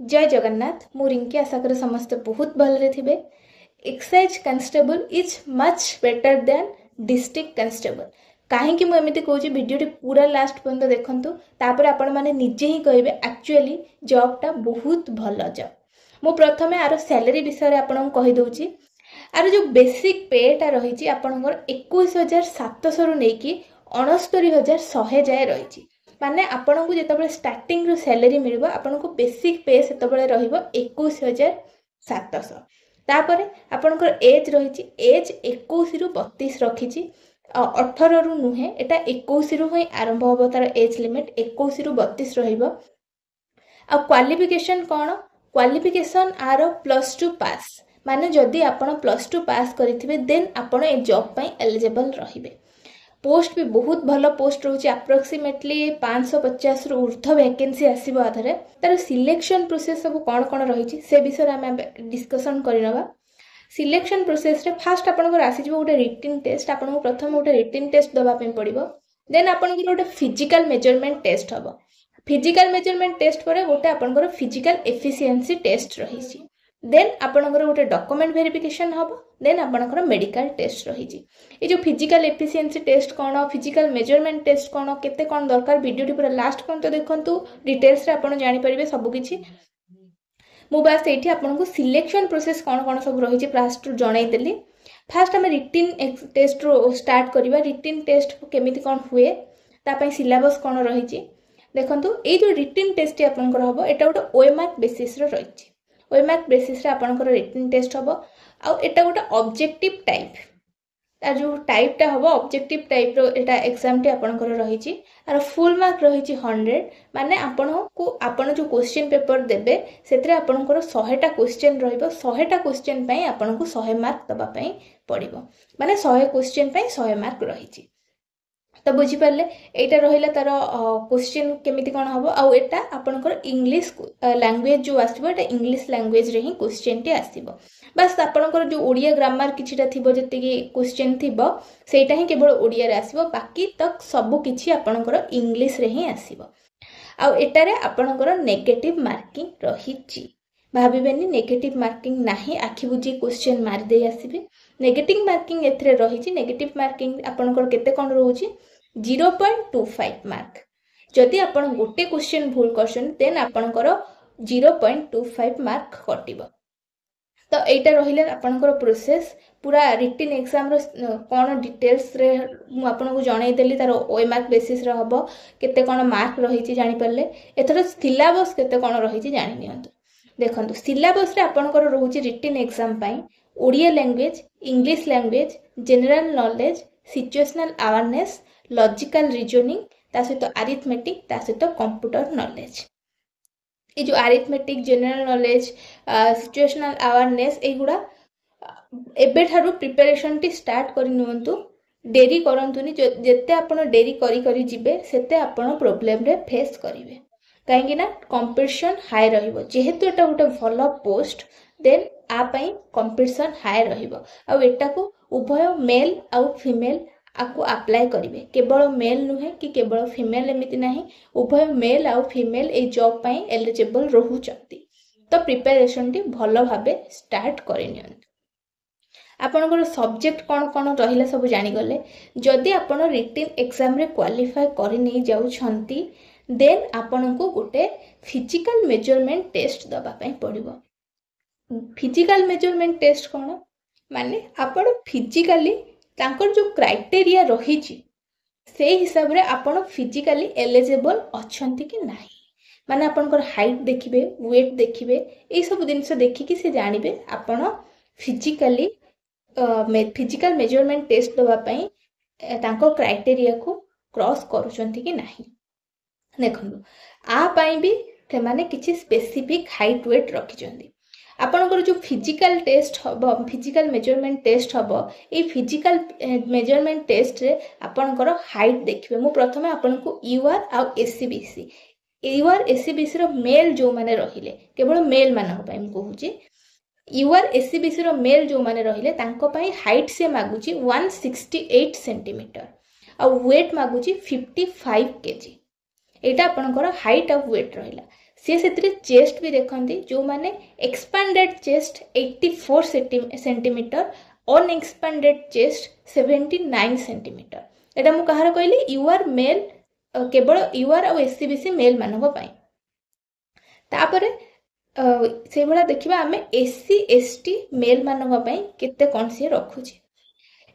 जय जगन्नाथ मु रिंकी आशा करे समस्ते बहुत भलरे थिबे। Excise constable is much better than district constable. कहीं मुझे एमती कहूँ भिडियोटी पूरा लास्ट पर्यंत देखंतु तापर आपण माने निजे ही कहबे एक्चुअली जॉबटा बहुत भल जॉब। मु प्रथमे आरो सैलरी विषय आपन कहि दउची। आरो जो बेसिक पेटा रही आपनकर 21,700 रु नेकी 69,100 जाए रही। माने आपन को जिते स्टार्टिंग रू सैलरी मिल आपन को बेसिक पे से 21,700। तापर आपनकर एज रही एज 21 रु 32 रखी 18 रु नुहे एटा 21 रु ही आरंभ हो तार एज लिमिट 21 रु 32 रहिबो। आ क्वालिफिकेशन कौन क्वालिफिकेशन आर +2 पास माने जदि आपण +2 पास करिथिबे देन आपण ए जॉब पई एलिजिबल रहिबे। पोस्ट भी बहुत भल पोस्ट रोचे अप्रोक्सीमेटली 550 रु ऊर्ध वैकेंसी आसीबो आधरे। तार सिलेक्शन प्रोसेस सब कौन कौन रही से विषय आम डिस्कसन करनबा। सिलेक्शन प्रोसेस रे फास्ट आपनकर आसीजो गोटे रिटिन टेस्ट। आपन प्रथम गोटे रिटिन टेस्ट दबा पे पड़िबो। देन आपनकर गोटे फिजिकल मेजरमेंट टेस्ट हबो। फिजिकल मेजरमेंट टेस्ट पर गोटे आपनकर फिजिकल एफिशिएंसी टेस्ट रही। देन आपनकर गोटे डॉक्यूमेंट वेरिफिकेशन हबो। देन आपनकर मेडिकल टेस्ट रही। ये जो फिजिकल एफिशिएंसी टेस्ट कौन फिजिकल मेजरमेंट टेस्ट कौन केते कौन दरकार वीडियो पूरा लास्ट पर्यंत देखंतु डिटेल्स रे आपन जानि परिबे सब किछि। मु बास एठी आपन को सिलेक्शन प्रोसेस कौन सब रही फास्ट जणाई देली। फास्ट हम रिटिन टेस्ट रो स्टार्ट करिबा। रिटिन टेस्ट केमिति कौन हुए ता पई सिलेबस कौन रही देखंतु। ए जो रिटिन टेस्ट आपनकर हबो एटा गोटे ओएमआर बेसिस रे रही। ओएमआर बेसिस रे आपनकर रिटिन टेस्ट हबो। आ एटा गोटे ऑब्जेक्टिव टाइप तार जो टाइपटा हम ऑब्जेक्टिव टाइप रो एटा एग्जाम टी आपनकर रही। आर फुल मार्क रही 100 माने आपन को आपन जो क्वेश्चन पेपर देबे सेतरे आपनकर 100टा क्वेश्चन रहइबो। 100टा क्वेश्चन पई आपन को 100 मार्क दबा पई पड़िबो। माने 100 क्वेश्चन पई 100 मार्क रही। तो बुझी पारले एटा रहिला तार क्वेश्चन केमिति कोन हबो। आ एटा आपनकर इंग्लिश लैंग्वेज जो आसीबो एटा इंग्लिश लैंग्वेज रे ही क्वेश्चन टी आसीबो। बस आपनकर जो ओडिया ग्रामर किछिटा थिबो जति कि क्वेश्चन थिबो सेटा ही केवल ओडिया रे आसीबो। बाकी तक सब किछि आपनकर इंग्लिश रे ही आसीबो। आ एटा रे आपनकर नेगेटिव मार्किंग रहिछि। भाबिबेनी नेगेटिव मार्किंग नाही आखि बुझी क्वेश्चन मार दे आसीबे। नेगेटिव मार्किंग एथरे रहिछि। नेगेटिव मार्किंग आपनकर केते कोन रहउछि 0.25 मार्क। जदि आपण गोटे क्वेश्चन भूल करछन देन आपनकर 0.25 मार्क कटिबो। तो एटा रहिले आपनकर प्रोसेस पूरा रिटिन एग्जाम रो कोन डिटेल्स रे मु आपन को जणाई देली। तार ओएमआर बेसिस रे हबो केते कोन मार्क रहिछि जानि परले। एथर सिलेबस केते कोन रहिछि जानि नियंतु। देखंतु सिलेबस रे आपनकर रहउछि रिटिन एग्जाम पई Odia language English language general knowledge situational awareness logical reasoning ता सहित अरिथमेटिक ता सहित कंप्यूटर नॉलेज। ये जो arithmetic general knowledge situational awareness एगुडा एबे ठारू प्रिपरेशन टी स्टार्ट करि नियंतु। डेरी करंतुनी। जेते आपण डेरी करी करी जिबे सेते आपण प्रॉब्लम रे फेस करिवे। काहेकि ना कंपटीशन हाई रहिबो। जेहेतु एटा गोटे भलो पोस्ट देन आ पई कंपटीशन हाई रहिबो। आ एटा को उभय मेल आ फीमेल आपको अप्लाई करिवे। केवल मेल नुहे कि केवल फीमेल एमिति नाही उभय मेल आ फीमेल ए जॉब पई एलिजिबल रहुचंती। तो प्रिपरेशन टी भलो भाबे स्टार्ट करि नियंतु। आपनकर सब्जेक्ट कौन कौन रहिला सब जानि गले। जदि आपण रिटिन एग्जाम रे क्वालिफाई करि नै जाउछंती देन आपन को गोटे फिजिकल मेजरमेंट टेस्ट दबा पई पड़िबो। फिजिकल मेजरमेंट टेस्ट कौन माने आपण फिजिकली तांकर जो क्राइटेरिया रही से हिसाब रे आपण फिजिकली एलिजिबल अछंती कि नाही। माने आपनकर हाइट देखिबे वेट देखिबे ए सब दिन से देखि कि से जानिबे आपण फिजिकली फिजिकल मेजरमेंट टेस्ट दबा पई तांको क्राइटेरिया को क्रॉस करूचंती कि नाही। देखंतु आ पई भी ते माने किछि स्पेसिफिक हाइट वेट रखिचंती। आपनकर जो फिजिकल टेस्ट हबो फिजिकल मेजरमेंट टेस्ट हबो ए फिजिकल मेजरमेंट टेस्ट रे आपनकर हाइट देखिबे। मु प्रथमे आपन को यूआर आ एससीबीसी यूआर एससीबीसी रो मेल जो माने रहिले केवल मेल मानक पई मु कहूची यूआर एससीबीसी रो मेल जो माने रहिले तांको पई हाइट से मागुची 168 सेंटीमीटर आ वेट मागुची 55 केजी। एटा आपनकर हाइट आ वेट रहिला। सी से चेस्ट भी देखती जो मैंने expanded chest 84 centimetre unexpanded chest 79 centimetre. एटा मु कहार कहली यूआर मेल केवल यूआर और एससीबीसी मेल मानक पई। तापरे से भला देखिबा आमे एससी एसटी मेल मानक पई केते कोन से रखुची।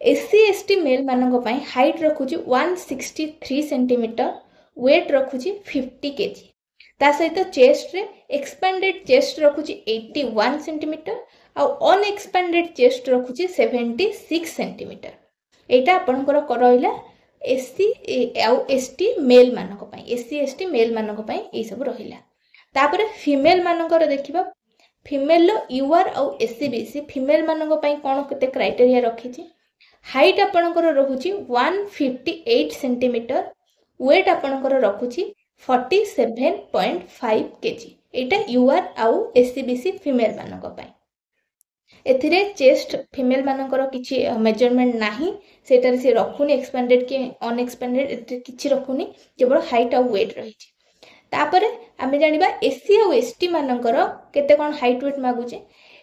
एससी एसटी मेल मानक पई हाइट रखुची 163 सेंटीमीटर, वेट रखुची 50 केजी। ता सहित चेस्ट रे एक्सपांडेड चेस्ट रखुची 81 सेंटीमीटर और अनएक्सपांडेड चेस्ट रखुची 76 सेंटीमीटर। एटा आपनकर करइला एससी और एसटी मेल मानक पई, एससी एसटी मेल मानक पई ए सब रहिला। तापरे फीमेल मानकर देखिबा फीमेल यूआर और एससीबीसी फीमेल मानक पई कोन केते क्राइटेरिया रखिची। हाइट आपनकर रहुची 158 सेंटीमीटर, वेट आपनकर रखुची 47.5 केजी। एटा यूआर आउ एससीबीसी फीमेल मानक पई। एथिरे चेस्ट फीमेल मानकर किछि मेजरमेंट नाही, सेटार से रखुनी एक्सपेंडेड के अनएक्सपेंडेड एथिरे किछि रखुनी, केवल हाइट आउ वेट रहिछि। तापरे आमे जानिबा एससी और एसटी मानकर केते कोन हाइट वेट मागुचे।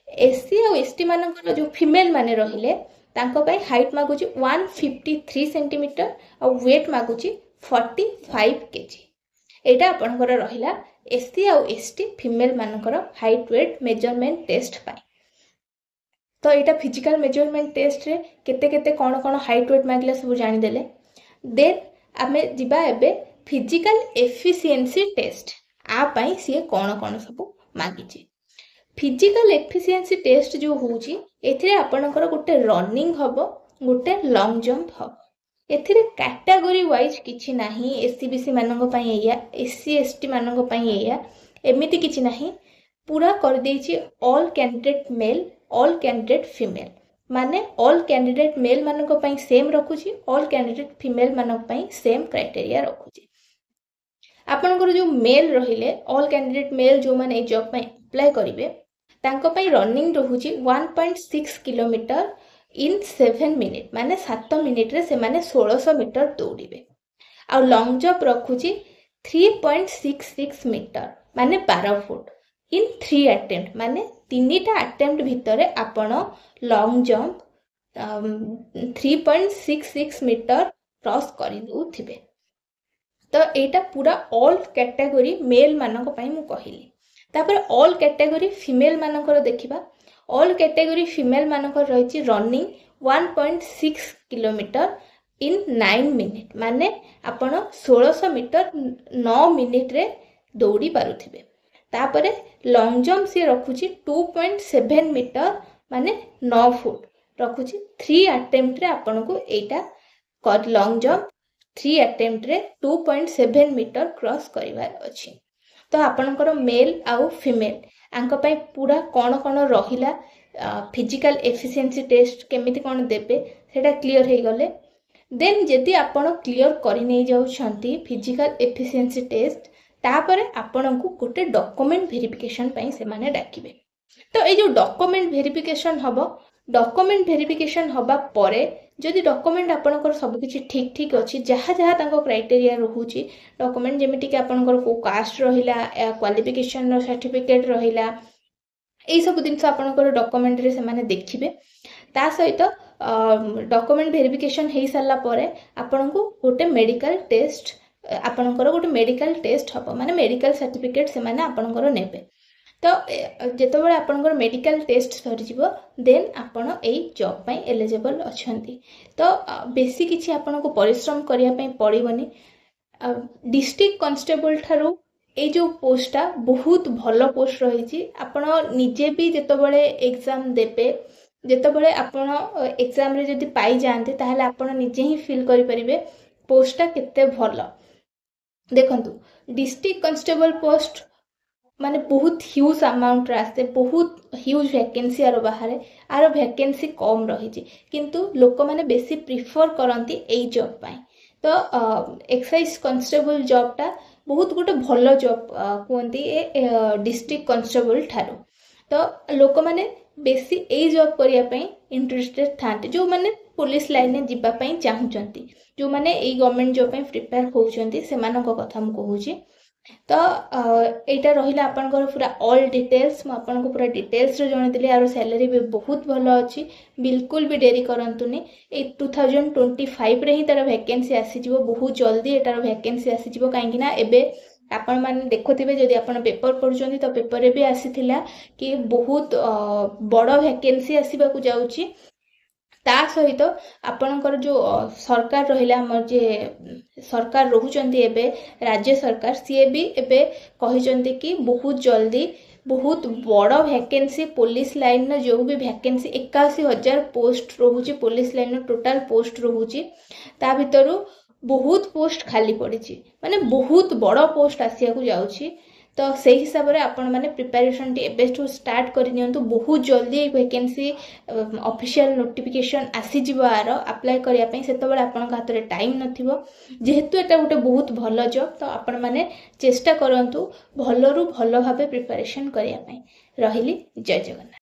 एससी और एसटी मानकर जो फीमेल माने रहिले तांको पई हाइट मागुची 153 सेंटीमीटर और वेट मागुची 45 केजी। एटा आपनकर रहिला एससी और एसटी फीमेल मानकर हाइट वेट मेजरमेंट टेस्ट पाई। तो एटा फिजिकल मेजरमेंट टेस्ट रे केते केते कोन कोन हाइट वेट मागला सब जानि देले। देन आमे जिबा एबे फिजिकल एफिशिएंसी टेस्ट आ पाई से कोन कोन सब मागिची। फिजिकल एफिशिएंसी टेस्ट जो होउची एथिरे आपनकर गोटे रनिंग हबो, गोटे लॉन्ग जंप हबो। एथिरे कैटेगरी वाइज किछि नाही, एससीबीसी मानक पई एया, एससी एसटी मानक पई एया, एमिति किछि नाही। पूरा कर देछि all candidate male, all candidate female, माने ऑल कैंडिडेट मेल मानक पई सेम रखुछि, ऑल कैंडिडेट फीमेल मानक पई सेम क्राइटेरिया रखुछि। आपनकर जो मेल रहिले ऑल कैंडिडेट मेल जो माने जॉब पई अप्लाई करिवे तांको पई रनिंग रहुछि 1.6 किलोमीटर इन 7 मिनिट, माने 7 मिनिट रे से माने 1600 मीटर दौड़िबे। आ लॉन्ग जंप रखुछि 3.66 मीटर, माने 12 फुट इन 3 अटेम्प्ट, माने 3टा अटेम्प्ट भितरे आपण लॉन्ग जंप 3.66 मीटर क्रॉस करि दोथिबे। तो एटा पूरा ऑल कैटेगरी मेल मानक पई मु कहिली। तापर ऑल कैटेगरी फीमेल मानकर देखिबा। ऑल कैटेगरी फीमेल मानकर रहिछि रनिंग 1.6 किलोमीटर इन 9 मिनिट, माने आपण 1600 मीटर 9 मिनिट रे दौड़ी पारुथिबे। तापरे लॉन्ग जंप से रखुछि 2.7 मीटर, माने 9 फुट रखुछि 3 अटेम्प्ट रे आपण को एटा लॉन्ग जंप 3 अटेम्प्ट रे 2.7 मीटर क्रॉस करिवार अछि। तो आपनकर मेल आउ फीमेल आंक पई पूरा कोन कोन रहिला फिजिकल एफिशिएंसी टेस्ट केमिति कोन देबे सेटा क्लियर हे गले। देन जदि आपण क्लियर करि नै जाउ छंती फिजिकल एफिशिएंसी टेस्ट, तापरे आपण को गोटे डॉक्यूमेंट वेरिफिकेशन पई से माने डाकिबे। तो ए जो डॉक्यूमेंट वेरिफिकेशन हबो, डॉक्यूमेंट वेरिफिकेशन हबा परे जदि डॉक्यूमेंट आपनकर सब किछि ठीक ठीक अछि, जहा जहा तांको क्राइटेरिया रहुछि डॉक्यूमेंट जेमिति कि आपनकर को कास्ट रहिला, क्वालिफिकेशन रो सर्टिफिकेट रहिला, ए सब दिनस आपनकर डॉक्यूमेंट रे से माने देखिबे। ता सहित डॉक्यूमेंट वेरिफिकेशन हेई साला परे आपन को गोटे मेडिकल टेस्ट, आपनकर गोटे मेडिकल टेस्ट हबो, माने मेडिकल सर्टिफिकेट से माने आपनकर नेबे। तो जेतो बळे आपनकर मेडिकल टेस्ट सरी जिवो देन आपण एई जॉब पई एलिजिबल अछंती। तो बेसी किछि आपण को परिश्रम करिया पई पड़िबनी। डिस्ट्रिक्ट कांस्टेबल थारो ए जो पोस्टा बहुत भलो पोस्ट रहिछि। आपण निजे भी जेतो बळे एग्जाम देबे, जेतो बळे आपण एग्जाम रे जदि पाई जानते ताहले आपण निजे ही फील करि परिबे पोस्टा केते भलो। देखंतु डिस्ट्रिक्ट कांस्टेबल पोस्ट माने बहुत ह्यूज अमाउंट आसे, बहुत ह्यूज वैकेंसी आरो बाहर आरो वैकेंसी कम रही, किंतु लोक माने बेसी प्रिफर करंती एई जॉब पाई। तो एक्साइज कांस्टेबल जॉब टा बहुत गोटे भलो जॉब कहंती ए डिस्ट्रिक्ट कांस्टेबल ठारो। तो लोक माने बेसी एई जॉब करिया पई इंटरेस्टेड थांते, जो माने पुलिस लाइन में जिबा पई चाहुचंती, जो माने एई गवर्नमेंट जॉब पई प्रिपेयर होउचंती सेमानक कथा हम कहूची। तो एटा रहिला आपनकर पूरा ऑल डिटेल्स, मु आपनको पूरा डिटेल्स रे जणैतिली। यार सैलरी भी बहुत भलो अछि, बिल्कुल भी डेरी करंतुनी। ए 2025 रे ही तार वैकेंसी आसी जिवो, बहुत जल्दी एटार वैकेंसी आसी जिवो। काहेकि ना एबे आपण माने देखुथिबे, जदि आपण पेपर पढुचंती तो पेपर रे भी आसीथिला कि बहुत बड़ वैकेंसी आसीबा को जाउची। ता सहित आपणकर जो सरकार रहिला, हमर जे सरकार रहुचंती एबे राज्य सरकार, सी भी एबे कहिचंती कि बहुत जल्दी बहुत बड़ वैकेंसी पुलिस लाइन न जो भी वैकेंसी 81,000 पोस्ट रहुची पुलिस लाइन टोटल पोस्ट रहुची, ता भितरु बहुत पोस्ट खाली पड़ी, माने बहुत बड़ पोस्ट आसिया को जाउची। तो से हिसाब से आपण मैंने प्रिपेरेसन एबेठू स्टार्ट कर नियंतु। बहुत जल्दी वैकेंसी ऑफिशियल नोटिफिकेशन आसीजिव आर अप्लाई करिया पई, सेतबेले आपन हाथ रे टाइम नथिबो। जेहेतु एटा गोटे बहुत भलो जॉब, तो आपण माने चेष्टा करंतु भलो रु भलो भाबे प्रिपेरेसन करिया पई। रहिली, जय जगन्नाथ।